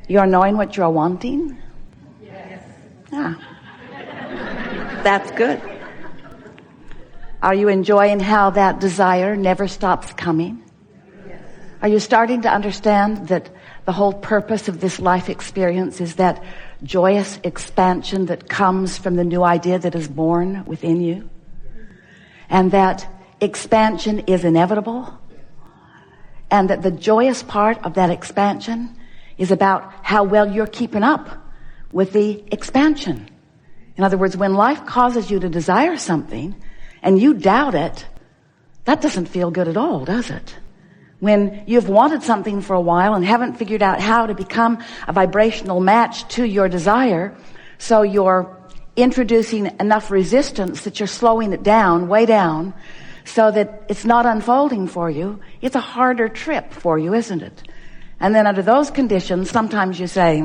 You're knowing what you're wanting? Yes. Ah. That's good. Are you enjoying how that desire never stops coming? Yes. Are you starting to understand that the whole purpose of this life experience is that joyous expansion that comes from the new idea that is born within you? And that expansion is inevitable? And that the joyous part of that expansion is about how well you're keeping up with the expansion. In other words, when life causes you to desire something and you doubt it, that doesn't feel good at all, does it? When you've wanted something for a while and haven't figured out how to become a vibrational match to your desire, so you're introducing enough resistance that you're slowing it down, way down, so that it's not unfolding for you, it's a harder trip for you, isn't it? And then under those conditions, sometimes you say,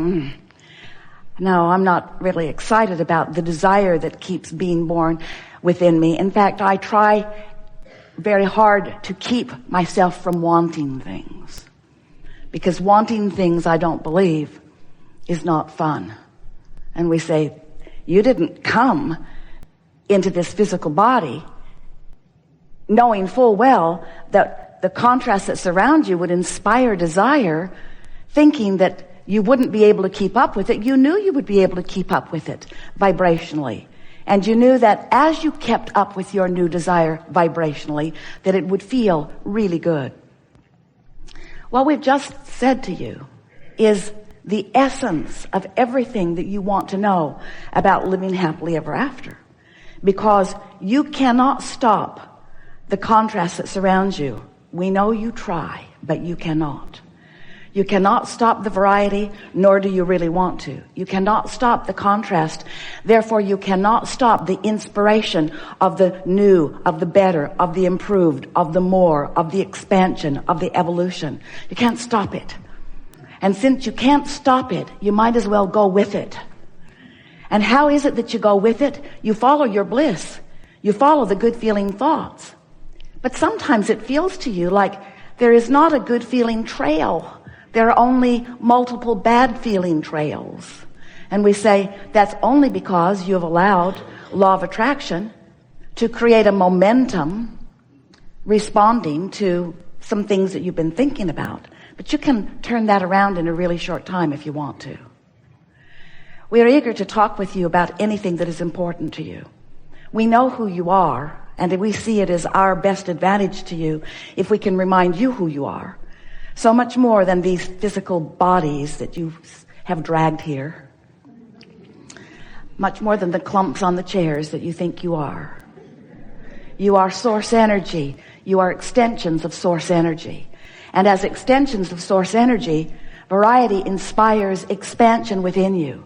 no, I'm not really excited about the desire that keeps being born within me. In fact, I try very hard to keep myself from wanting things, because wanting things, I don't believe, is not fun. And we say, you didn't come into this physical body knowing full well that the contrast that surrounds you would inspire desire, thinking that you wouldn't be able to keep up with it. You knew you would be able to keep up with it vibrationally. And you knew that as you kept up with your new desire vibrationally, that it would feel really good. What we've just said to you is the essence of everything that you want to know about living happily ever after. Because you cannot stop the contrast that surrounds you. We know you try, but you cannot. You cannot stop the variety, nor do you really want to. You cannot stop the contrast. Therefore, you cannot stop the inspiration of the new, of the better, of the improved, of the more, of the expansion, of the evolution. You can't stop it. And since you can't stop it, you might as well go with it. And how is it that you go with it? You follow your bliss. You follow the good feeling thoughts. But sometimes it feels to you like there is not a good feeling trail. There are only multiple bad feeling trails. And we say that's only because you have allowed law of attraction to create a momentum responding to some things that you've been thinking about. But you can turn that around in a really short time if you want to. We are eager to talk with you about anything that is important to you. We know who you are, and we see it as our best advantage to you if we can remind you who you are. So much more than these physical bodies that you have dragged here. Much more than the clumps on the chairs that you think you are. You are source energy. You are extensions of source energy. And as extensions of source energy, variety inspires expansion within you.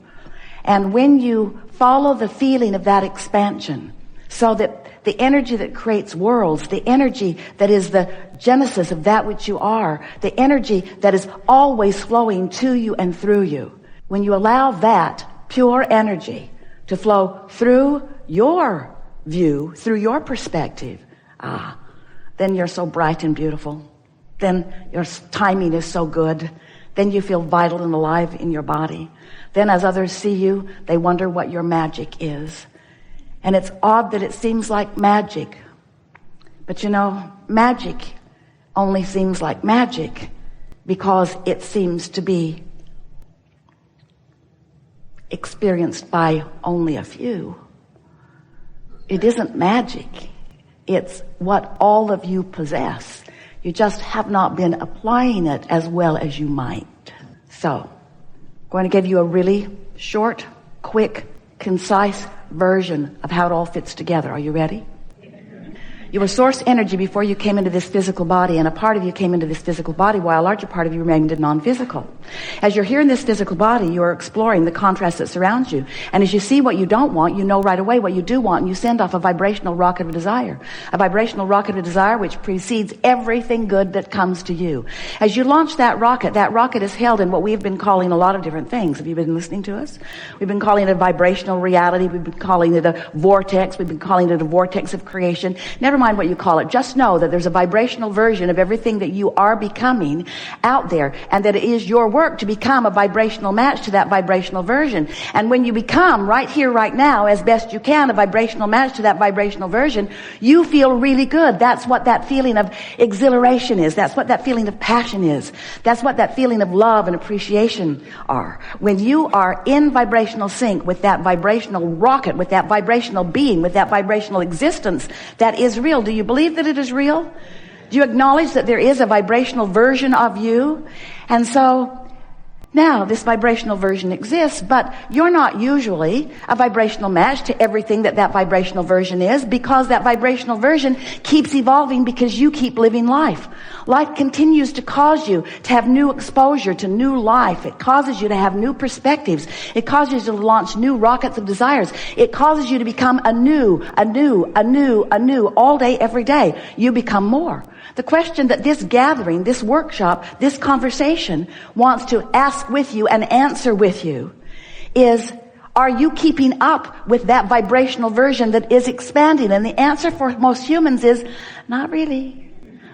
And when you follow the feeling of that expansion, so that the energy that creates worlds, the energy that is the genesis of that which you are, the energy that is always flowing to you and through you, when you allow that pure energy to flow through your view, through your perspective, then you're so bright and beautiful. Then your timing is so good. Then you feel vital and alive in your body. Then as others see you, they wonder what your magic is. And it's odd that it seems like magic. But you know, magic only seems like magic because it seems to be experienced by only a few. It isn't magic. It's what all of you possess. You just have not been applying it as well as you might. So, I'm going to give you a really short, quick, concise version of how it all fits together. Are you ready? You were source energy before you came into this physical body, and a part of you came into this physical body while a larger part of you remained non-physical. As you're here in this physical body, you are exploring the contrast that surrounds you. And as you see what you don't want, you know right away what you do want, and you send off a vibrational rocket of desire. A vibrational rocket of desire which precedes everything good that comes to you. As you launch that rocket is held in what we have been calling a lot of different things. Have you been listening to us? We've been calling it a vibrational reality. We've been calling it a vortex. We've been calling it a vortex of creation. Never never mind what you call it. Just know that there's a vibrational version of everything that you are becoming out there, and that it is your work to become a vibrational match to that vibrational version. And when you become right here, right now, as best you can, a vibrational match to that vibrational version, you feel really good. That's what that feeling of exhilaration is. That's what that feeling of passion is. That's what that feeling of love and appreciation are. When you are in vibrational sync with that vibrational rocket, with that vibrational being, with that vibrational existence that is real. Do you believe that it is real? Do you acknowledge that there is a vibrational version of you? And so now this vibrational version exists, but you're not usually a vibrational match to everything that that vibrational version is, because that vibrational version keeps evolving because you keep living life. Life continues to cause you to have new exposure to new life. It causes you to have new perspectives. It causes you to launch new rockets of desires. It causes you to become anew, all day, every day. You become more. The question that this gathering, this workshop, this conversation wants to ask with you and answer with you is, are you keeping up with that vibrational version that is expanding? And the answer for most humans is, not really.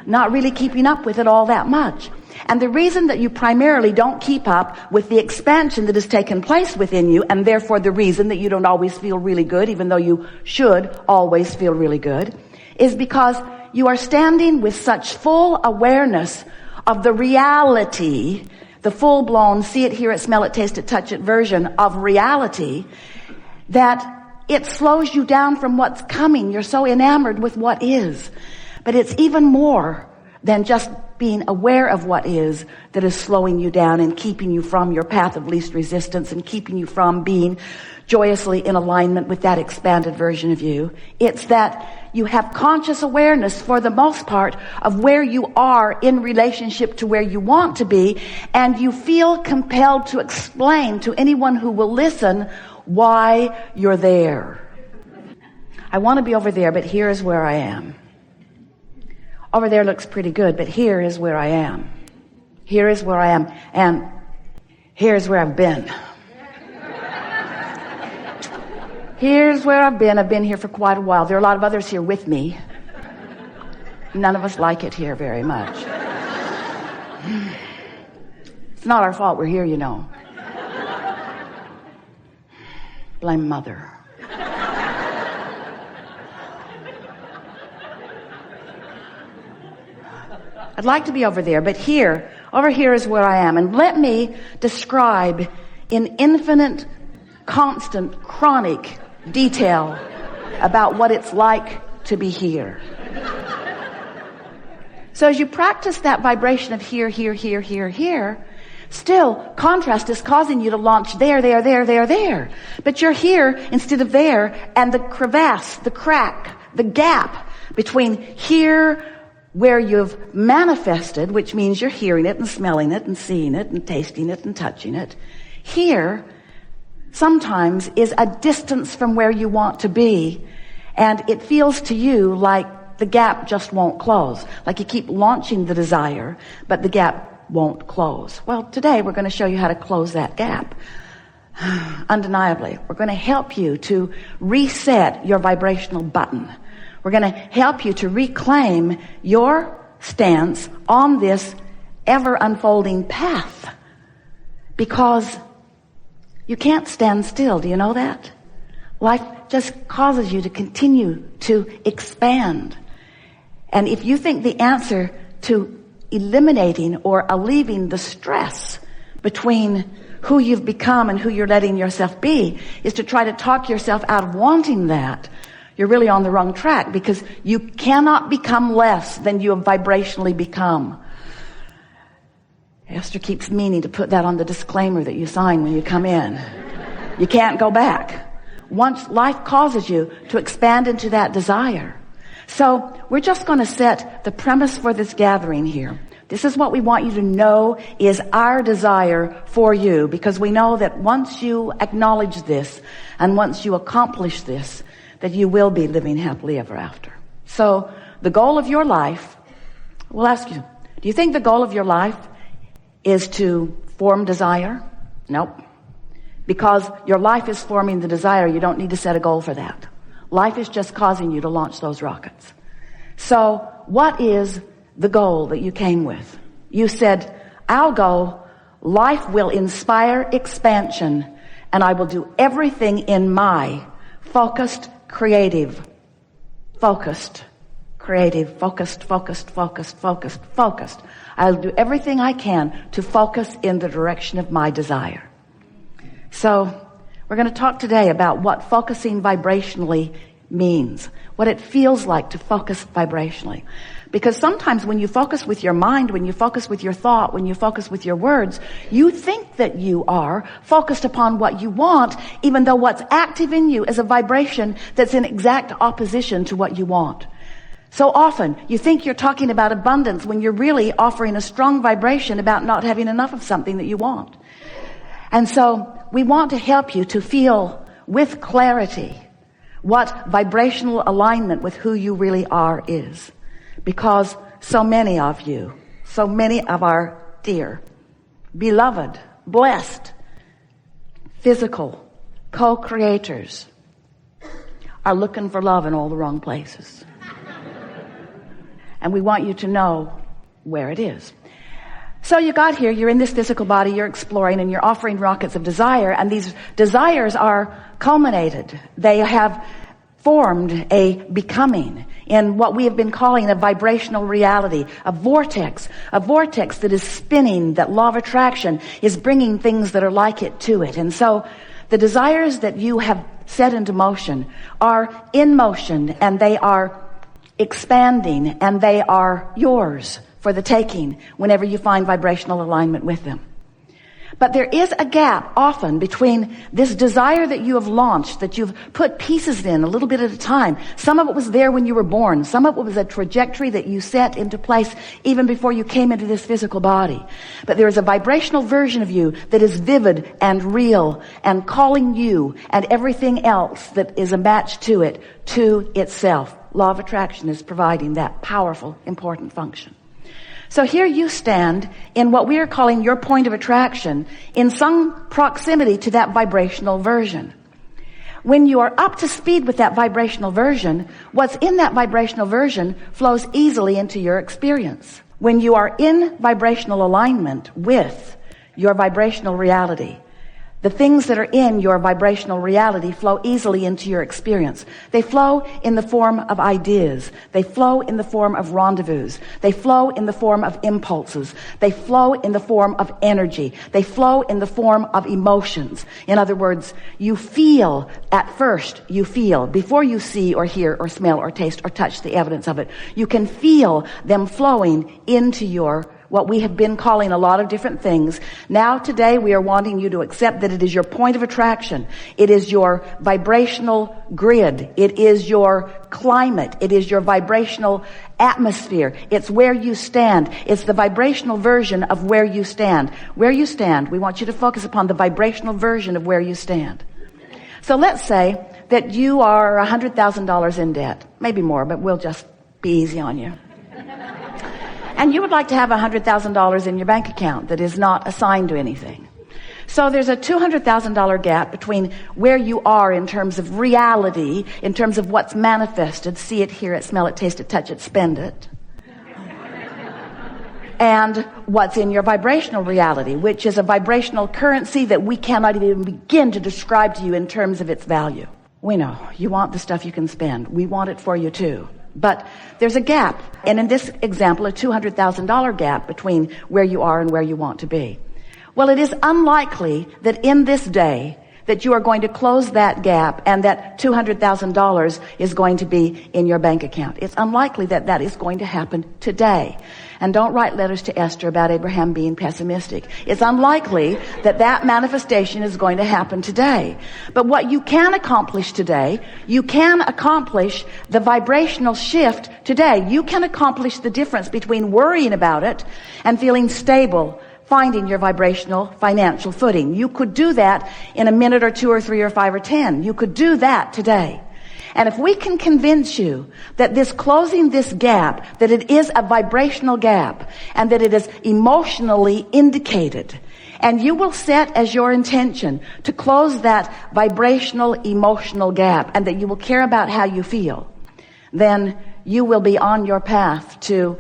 Not really keeping up with it all that much. And the reason that you primarily don't keep up with the expansion that has taken place within you, and therefore the reason that you don't always feel really good, even though you should always feel really good, is because you are standing with such full awareness of the reality, the full-blown see it, hear it, smell it, taste it, touch it version of reality, that it slows you down from what's coming. You're so enamored with what is. But it's even more than just being aware of what is that is slowing you down and keeping you from your path of least resistance and keeping you from being joyously in alignment with that expanded version of you. It's that you have conscious awareness for the most part of where you are in relationship to where you want to be, and you feel compelled to explain to anyone who will listen why you're there. I want to be over there, but here is where I am. Over there looks pretty good, but here is where I am. Here is where I am, and here's where I've been. Here's where I've been. I've been here for quite a while. There are a lot of others here with me. None of us like it here very much. It's not our fault we're here, you know. Blame Mother. I'd like to be over there, but over here is where I am. And let me describe in infinite, constant, chronic detail about what it's like to be here. So as you practice that vibration of here, still contrast is causing you to launch there. But you're here instead of there, and the crevasse, the crack, the gap between here, where you've manifested, which means you're hearing it and smelling it and seeing it and tasting it and touching it, here sometimes is a distance from where you want to be, and it feels to you like the gap just won't close, like you keep launching the desire, but the gap won't close. Well, today we're going to show you how to close that gap. Undeniably, we're going to help you to reset your vibrational button. We're going to help you to reclaim your stance on this ever unfolding path, because you can't stand still. Do you know that? Life just causes you to continue to expand. And if you think the answer to eliminating or alleviating the stress between who you've become and who you're letting yourself be is to try to talk yourself out of wanting that, you're really on the wrong track, because you cannot become less than you have vibrationally become. Esther keeps meaning to put that on the disclaimer that you sign when you come in. You can't go back. Once life causes you to expand into that desire. So we're just going to set the premise for this gathering here. This is what we want you to know is our desire for you, because we know that once you acknowledge this and once you accomplish this, that you will be living happily ever after. So the goal of your life, we'll ask you, do you think the goal of your life is to form desire? Nope. Because your life is forming the desire, you don't need to set a goal for that. Life is just causing you to launch those rockets. So what is the goal that you came with? You said, I'll go, life will inspire expansion, and I will do everything in my focused, focused. I'll do everything I can to focus in the direction of my desire. So we're going to talk today about what focusing vibrationally means, what it feels like to focus vibrationally. Because sometimes when you focus with your mind, when you focus with your thought, when you focus with your words, you think that you are focused upon what you want, even though what's active in you is a vibration that's in exact opposition to what you want. So often you think you're talking about abundance when you're really offering a strong vibration about not having enough of something that you want. And so we want to help you to feel with clarity what vibrational alignment with who you really are is. Because so many of you, so many of our dear, beloved, blessed, physical co-creators are looking for love in all the wrong places. And we want you to know where it is. So you got here, you're in this physical body, you're exploring, and you're offering rockets of desire, and these desires are culminated. They have formed a becoming in what we have been calling a vibrational reality, a vortex that is spinning, that law of attraction is bringing things that are like it to it. And so the desires that you have set into motion are in motion, and they are expanding, and they are yours for the taking whenever you find vibrational alignment with them. But there is a gap often between this desire that you have launched, that you've put pieces in a little bit at a time. Some of it was there when you were born. Some of it was a trajectory that you set into place even before you came into this physical body. But there is a vibrational version of you that is vivid and real and calling you and everything else that is a match to it to itself. Law of attraction is providing that powerful, important function. So here you stand in what we are calling your point of attraction, in some proximity to that vibrational version. When you are up to speed with that vibrational version, what's in that vibrational version flows easily into your experience. When you are in vibrational alignment with your vibrational reality, the things that are in your vibrational reality flow easily into your experience. They flow in the form of ideas. They flow in the form of rendezvous. They flow in the form of impulses. They flow in the form of energy. They flow in the form of emotions. In other words, you feel at first, you feel before you see or hear or smell or taste or touch the evidence of it. You can feel them flowing into your what we have been calling a lot of different things. Now today we are wanting you to accept that it is your point of attraction. It is your vibrational grid. It is your climate. It is your vibrational atmosphere. It's where you stand. It's the vibrational version of where you stand. Where you stand, we want you to focus upon the vibrational version of where you stand. So let's say that you are $100,000 in debt. Maybe more, but we'll just be easy on you. And you would like to have $100,000 in your bank account that is not assigned to anything. So there's a $200,000 gap between where you are in terms of reality, in terms of what's manifested, see it, hear it, smell it, taste it, touch it, spend it, and what's in your vibrational reality, which is a vibrational currency that we cannot even begin to describe to you in terms of its value. We know you want the stuff you can spend. We want it for you too. But there's a gap, and in this example, a $200,000 gap between where you are and where you want to be. Well, it is unlikely that in this day that you are going to close that gap and that $200,000 is going to be in your bank account. It's unlikely that that is going to happen today. And don't write letters to Esther about Abraham being pessimistic. It's unlikely that that manifestation is going to happen today. But what you can accomplish today, you can accomplish the vibrational shift today. You can accomplish the difference between worrying about it and feeling stable, finding your vibrational financial footing. You could do that in a minute or 2 or 3 or 5 or 10. You could do that today. And if we can convince you that this closing this gap, that it is a vibrational gap and that it is emotionally indicated, and you will set as your intention to close that vibrational emotional gap and that you will care about how you feel, then you will be on your path to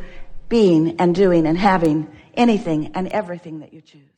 being and doing and having anything and everything that you choose.